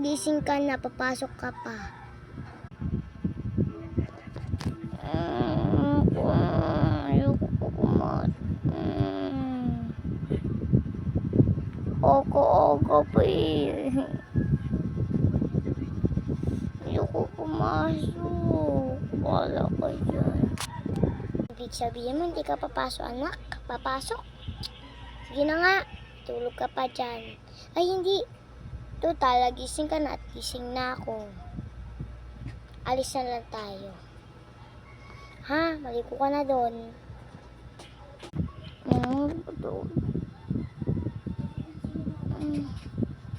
gising ka na, papasok ka pa. Ayoko po kumain. Ogo pa eh. Ayoko pumasok. Wala ka dyan. Ibig sabihin mo, hindi ka papasok, anak? Papasok? Sige na nga, tulog ka pa dyan. Ay, hindi. Total, gising ka na at gising na ako. Alis na lang tayo. Ha? Maligo ka na doon.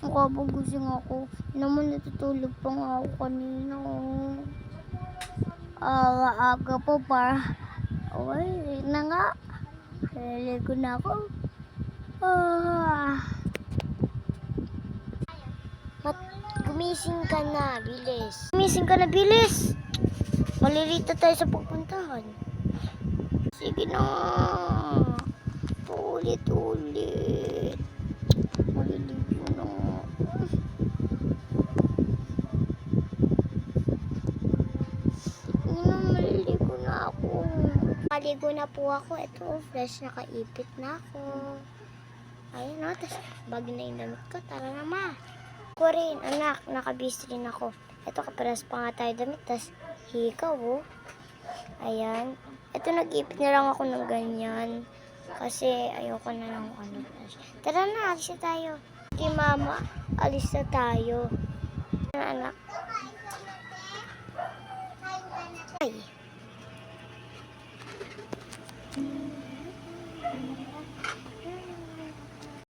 Nakapagising ako. Naman natutulog pa nga ako kanina. Aga pa pa. Okay, na nga. Naligo na ako. Gumising ka na, bilis. Gumising ka na, bilis. Malilito tayo sa pupuntahan. Sige na. Ulit-ulit. Maliligo na. Maliligo na ako. Maligo na po ako. Ito, fresh na kaipit na ako. Ayun o, tapos bago na yung damit ko. Tara na ma. Ako rin, anak, nakabis rin ako. Ito, kaparas pa nga tayo damit. Tapos hikaw o. Ayan. Ito, nag-ipit na lang ako ng ganyan. Kasi ayoko na lang ano. Tara na, alis na tayo. Okay, mama, alis na tayo. Anak. Ay.